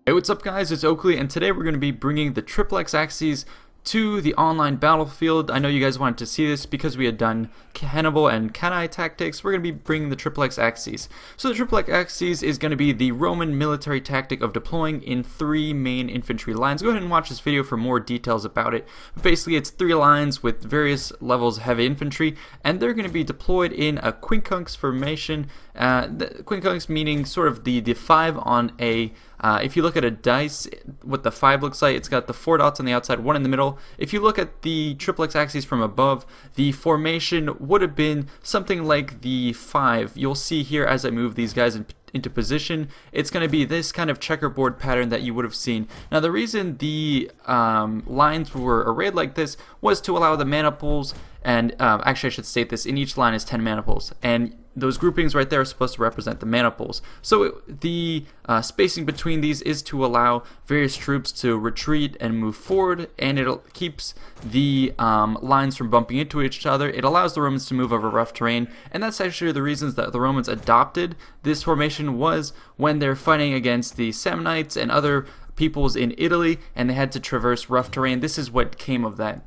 Hey, what's up guys, it's Oakley, and today we're going to be bringing the Triplex Acies to the online battlefield. I know you guys wanted to see this because we had done Hannibal and Cannae tactics. We're going to be bringing the Triplex Acies. So the Triplex Acies is going to be the Roman military tactic of deploying in 3 main infantry lines. Go ahead and watch this video for more details about it. But basically it's 3 lines with various levels of heavy infantry, and they're going to be deployed in a quincunx formation. The quincunx meaning sort of the 5 on a if you look at a dice, what the 5 looks like, it's got the 4 dots on the outside, 1 in the middle. If you look at the Triplex Acies from above, the formation would have been something like the 5. You'll see here as I move these guys into position, it's going to be this kind of checkerboard pattern that you would have seen. Now the reason the lines were arrayed like this was to allow the mana pools, and actually I should state this, in each line is 10 mana pools, and those groupings right there are supposed to represent the mana pools. So the spacing between these is to allow various troops to retreat and move forward, and it keeps the lines from bumping into each other. It allows the Romans to move over rough terrain, and that's actually the reasons that the Romans adopted this formation was when they're fighting against the Samnites and other peoples in Italy, and they had to traverse rough terrain. This is what came of that.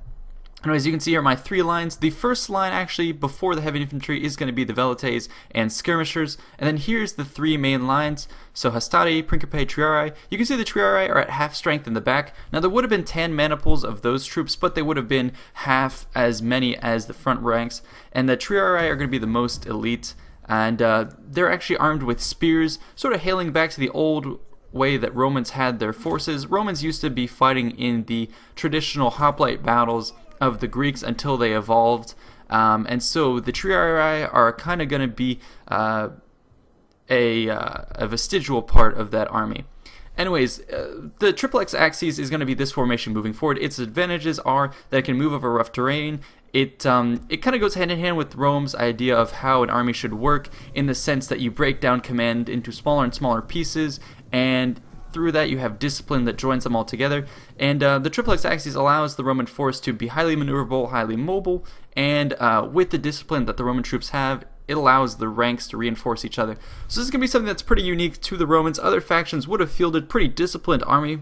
Anyways, you can see here my 3 lines. The first line actually before the heavy infantry is going to be the velites and skirmishers, and then here's the 3 main lines. So Hastati, Principe, Triarii. You can see the Triarii are at half strength in the back. Now there would have been 10 mana pools of those troops, but they would have been half as many as the front ranks, and the Triarii are going to be the most elite, and they're actually armed with spears, sort of hailing back to the old way that Romans had their forces. Romans used to be fighting in the traditional hoplite battles of the Greeks until they evolved, and so the Triarii are kind of going to be a vestigial part of that army. Anyways, the Triplex Acies is going to be this formation moving forward. Its advantages are that it can move over rough terrain. It kind of goes hand in hand with Rome's idea of how an army should work, in the sense that you break down command into smaller and smaller pieces, and through that you have discipline that joins them all together. And the Triplex Acies allows the Roman force to be highly maneuverable, highly mobile, and with the discipline that the Roman troops have, it allows the ranks to reinforce each other. So this is going to be something that's pretty unique to the Romans. Other factions would have fielded pretty disciplined army,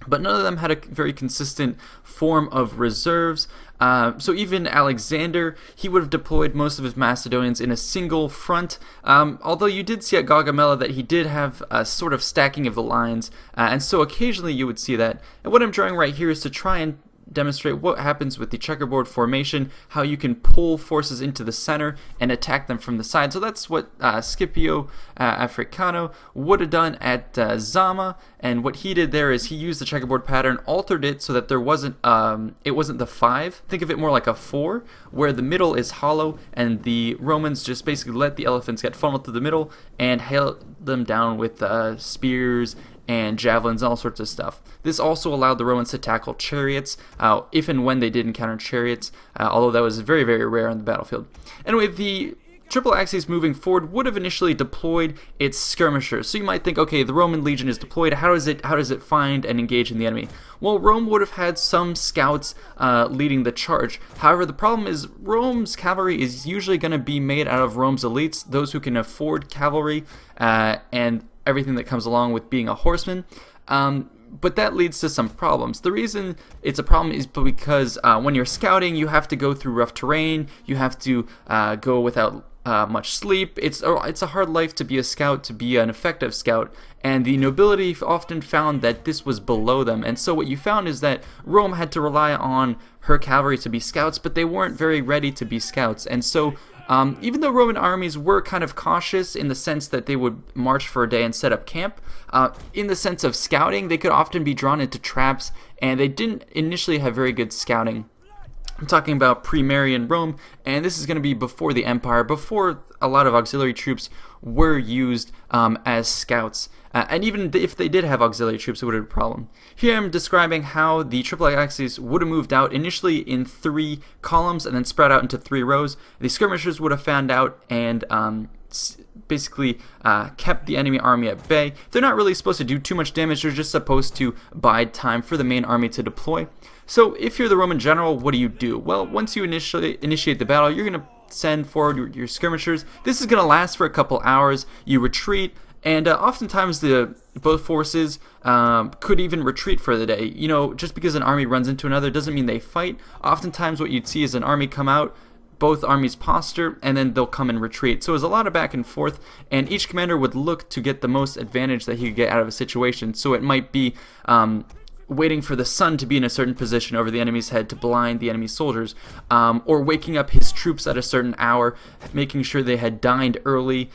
but none of them had a very consistent form of reserves. So even Alexander, he would have deployed most of his Macedonians in a single front, although you did see at Gaugamela that he did have a sort of stacking of the lines, and so occasionally you would see that. And what I'm drawing right here is to try and demonstrate what happens with the checkerboard formation, how you can pull forces into the center and attack them from the side. So that's what Scipio Africano would have done at Zama, and what he did there is he used the checkerboard pattern, altered it so that there wasn't it wasn't the 5. Think of it more like a 4, where the middle is hollow, and the Romans just basically let the elephants get funneled through the middle and hailed them down with spears and javelins and all sorts of stuff. This also allowed the Romans to tackle chariots if and when they did encounter chariots, although that was very, very rare on the battlefield. Anyway, the Triple Acies moving forward would have initially deployed its skirmishers. So you might think, okay, the Roman legion is deployed. How does it find and engage in the enemy? Well, Rome would have had some scouts leading the charge. However, the problem is Rome's cavalry is usually going to be made out of Rome's elites, those who can afford cavalry and everything that comes along with being a horseman. But that leads to some problems. The reason it's a problem is because when you're scouting, you have to go through rough terrain, you have to go without much sleep. It's a hard life to be a scout, to be an effective scout, and the nobility often found that this was below them. And so what you found is that Rome had to rely on her cavalry to be scouts, but they weren't very ready to be scouts. And so even though Roman armies were kind of cautious in the sense that they would march for a day and set up camp, in the sense of scouting, they could often be drawn into traps, and they didn't initially have very good scouting. I'm talking about pre-Marian Rome, and this is going to be before the Empire, before a lot of auxiliary troops were used as scouts. And even if they did have auxiliary troops, it would have been a problem. Here I'm describing how the Triplex Acies would have moved out initially in 3 columns and then spread out into 3 rows. The skirmishers would have fanned out and basically kept the enemy army at bay. They're not really supposed to do too much damage, they're just supposed to bide time for the main army to deploy. So if you're the Roman general, what do? Well, once you initiate the battle, you're going to send forward your skirmishers. This is going to last for a couple hours. You retreat, And oftentimes both forces could even retreat for the day. You know, just because an army runs into another doesn't mean they fight. Oftentimes what you'd see is an army come out, both armies posture, and then they'll come and retreat. So it was a lot of back and forth, and each commander would look to get the most advantage that he could get out of a situation. So it might be waiting for the sun to be in a certain position over the enemy's head to blind the enemy soldiers, or waking up his troops at a certain hour, making sure they had dined early,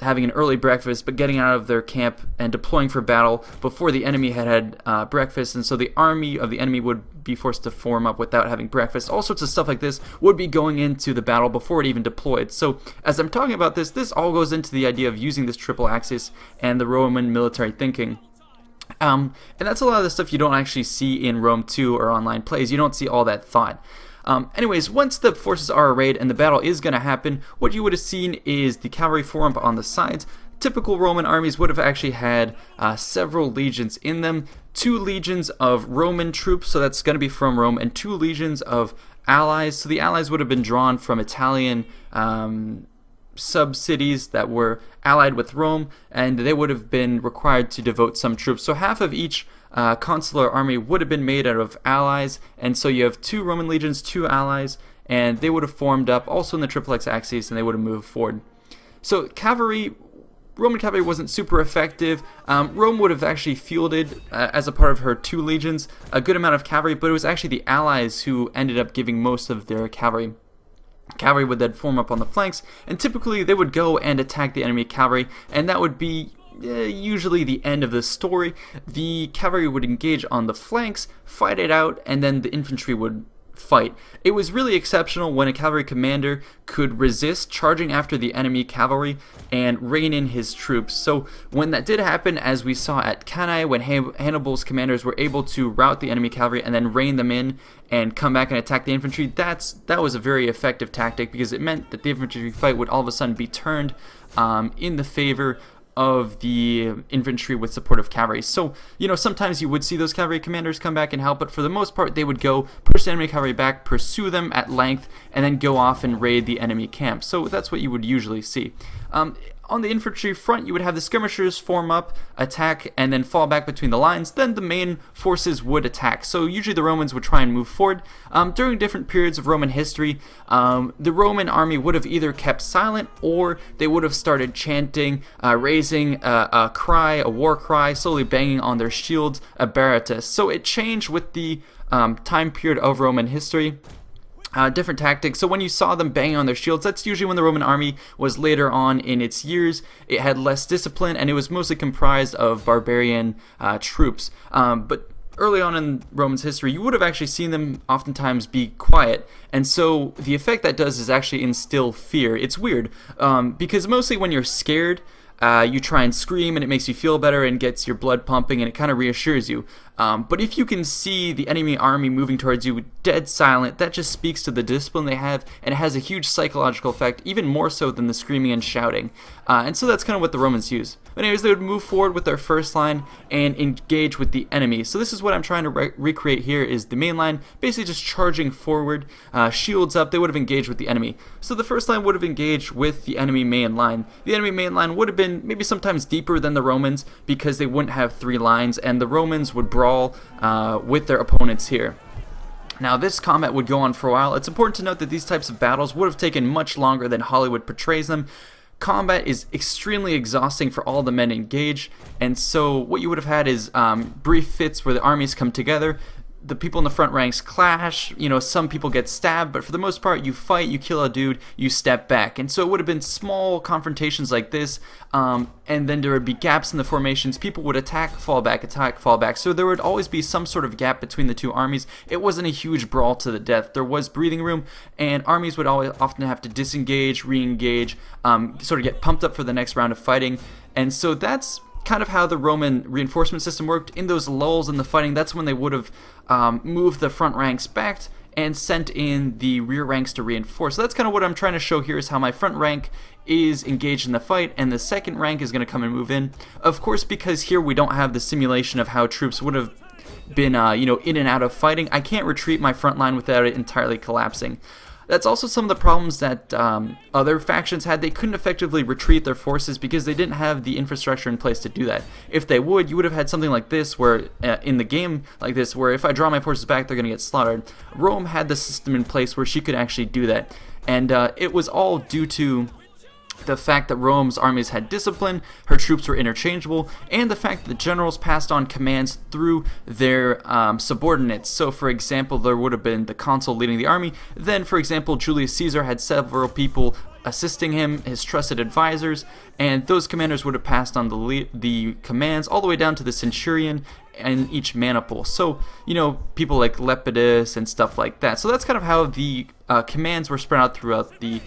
having an early breakfast, but getting out of their camp and deploying for battle before the enemy had breakfast, and so the army of the enemy would be forced to form up without having breakfast. All sorts of stuff like this would be going into the battle before it even deployed. So as I'm talking about this all goes into the idea of using this triple axis and the Roman military thinking. And that's a lot of the stuff you don't actually see in Rome 2 or online plays. You don't see all that thought. Anyways, once the forces are arrayed and the battle is going to happen, what you would have seen is the cavalry form up on the sides. Typical Roman armies would have actually had several legions in them. 2 legions of Roman troops, so that's going to be from Rome, and 2 legions of allies. So the allies would have been drawn from Italian sub-cities that were allied with Rome, and they would have been required to devote some troops. So half of each consular army would have been made out of allies, and so you have 2 Roman legions, 2 allies, and they would have formed up also in the Triplex Acies, and they would have moved forward. So Roman cavalry wasn't super effective. Rome would have actually fielded, as a part of her 2 legions, a good amount of cavalry, but it was actually the allies who ended up giving most of their cavalry. Cavalry would then form up on the flanks, and typically they would go and attack the enemy cavalry, and that would be usually the end of the story. The cavalry would engage on the flanks, fight it out, and then the infantry would fight. It was really exceptional when a cavalry commander could resist charging after the enemy cavalry and rein in his troops. So when that did happen, as we saw at Cannae, when Hannibal's commanders were able to rout the enemy cavalry and then rein them in and come back and attack the infantry, that was a very effective tactic, because it meant that the infantry fight would all of a sudden be turned in the favor of the infantry with support of cavalry. So, you know, sometimes you would see those cavalry commanders come back and help, but for the most part, they would go push the enemy cavalry back, pursue them at length, and then go off and raid the enemy camp. So that's what you would usually see. On the infantry front, you would have the skirmishers form up, attack, and then fall back between the lines. Then the main forces would attack. So usually the Romans would try and move forward. During different periods of Roman history, the Roman army would have either kept silent, or they would have started chanting, raising a cry, a war cry, slowly banging on their shields, a baratus. So it changed with the time period of Roman history. Different tactics. So when you saw them banging on their shields, that's usually when the Roman army was later on in its years. It had less discipline, and it was mostly comprised of barbarian troops. But early on in Roman's history, you would have actually seen them oftentimes be quiet. And so the effect that does is actually instill fear. It's weird, because mostly when you're scared, you try and scream, and it makes you feel better and gets your blood pumping, and it kind of reassures you. But if you can see the enemy army moving towards you dead silent, that just speaks to the discipline they have, and it has a huge psychological effect, even more so than the screaming and shouting. And so that's kind of what the Romans use. But anyways, they would move forward with their first line and engage with the enemy. So this is what I'm trying to recreate here, is the main line, basically just charging forward, shields up. They would have engaged with the enemy. So the first line would have engaged with the enemy main line. The enemy main line would have been maybe sometimes deeper than the Romans, because they wouldn't have 3 lines, and the Romans would brawl with their opponents here. Now, this combat would go on for a while. It's important to note that these types of battles would have taken much longer than Hollywood portrays them. Combat is extremely exhausting for all the men engaged, and so what you would have had is brief fits where the armies come together. The people in the front ranks clash, you know, some people get stabbed, but for the most part, you fight, you kill a dude, you step back. And so it would have been small confrontations like this, and then there would be gaps in the formations. People would attack, fall back. So there would always be some sort of gap between the 2 armies. It wasn't a huge brawl to the death. There was breathing room, and armies would often have to disengage, re-engage, sort of get pumped up for the next round of fighting. And so that's kind of how the Roman reinforcement system worked. In those lulls in the fighting, that's when they would have moved the front ranks back and sent in the rear ranks to reinforce. So that's kind of what I'm trying to show here, is how my front rank is engaged in the fight, and the second rank is going to come and move in. Of course, because here we don't have the simulation of how troops would have been in and out of fighting, I can't retreat my front line without it entirely collapsing. That's also some of the problems that other factions had. They couldn't effectively retreat their forces because they didn't have the infrastructure in place to do that. If they would, you would have had something like this, where in the game like this, where if I draw my forces back, they're going to get slaughtered. Rome had the system in place where she could actually do that, and it was all due to the fact that Rome's armies had discipline, her troops were interchangeable, and the fact that the generals passed on commands through their subordinates. So, for example, there would have been the consul leading the army. Then, for example, Julius Caesar had several people assisting him, his trusted advisors, and those commanders would have passed on the commands all the way down to the centurion and each maniple. So, people like Lepidus and stuff like that. So that's kind of how the commands were spread out throughout the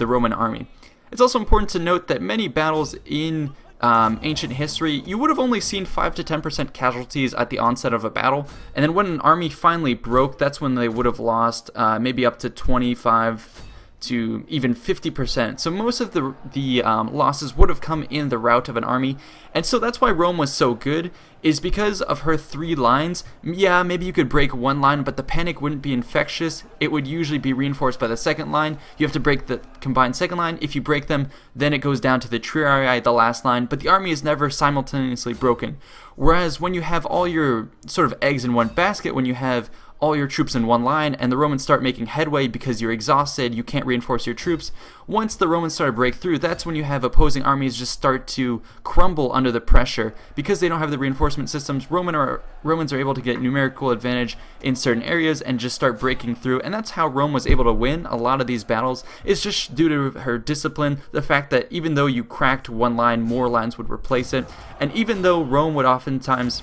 Roman army. It's also important to note that many battles in ancient history, you would have only seen 5 to 10% casualties at the onset of a battle, and then when an army finally broke, that's when they would have lost maybe up to 25 to even 50%. So most of the losses would have come in the rout of an army, and so that's why Rome was so good, is because of her 3 lines. Yeah, maybe you could break one line, but the panic wouldn't be infectious. It would usually be reinforced by the second line. You have to break the combined second line. If you break them, then it goes down to the triarii, the last line, but the army is never simultaneously broken. Whereas when you have all your sort of eggs in one basket, when you have all your troops in one line, and the Romans start making headway because you're exhausted, you can't reinforce your troops. Once the Romans start to break through, that's when you have opposing armies just start to crumble under the pressure. Because they don't have the reinforcement systems, Romans are able to get numerical advantage in certain areas and just start breaking through, and that's how Rome was able to win a lot of these battles. It's just due to her discipline, the fact that even though you cracked one line, more lines would replace it, and even though Rome would oftentimes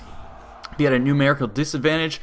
be at a numerical disadvantage,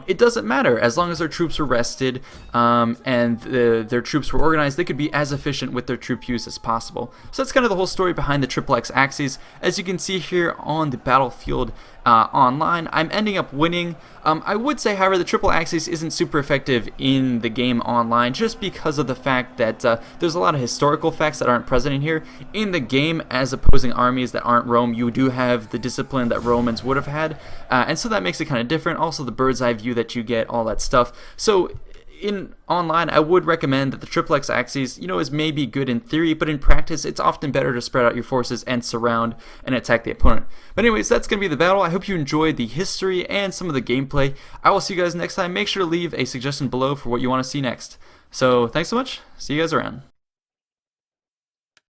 it doesn't matter. As long as their troops were rested and their troops were organized, they could be as efficient with their troop use as possible. So that's kind of the whole story behind the Triplex Acies. As you can see here on the battlefield online, I'm ending up winning. I would say, however, the Triple Acies isn't super effective in the game online just because of the fact that there's a lot of historical facts that aren't present in here. In the game, as opposing armies that aren't Rome, you do have the discipline that Romans would have had, and so that makes it kind of different. Also, the bird's eye view that you get, all that stuff. So in online, I would recommend that the Triplex Acies, is maybe good in theory, but in practice, it's often better to spread out your forces and surround and attack the opponent. But anyways, that's going to be the battle. I hope you enjoyed the history and some of the gameplay. I will see you guys next time. Make sure to leave a suggestion below for what you want to see next. So thanks so much. See you guys around.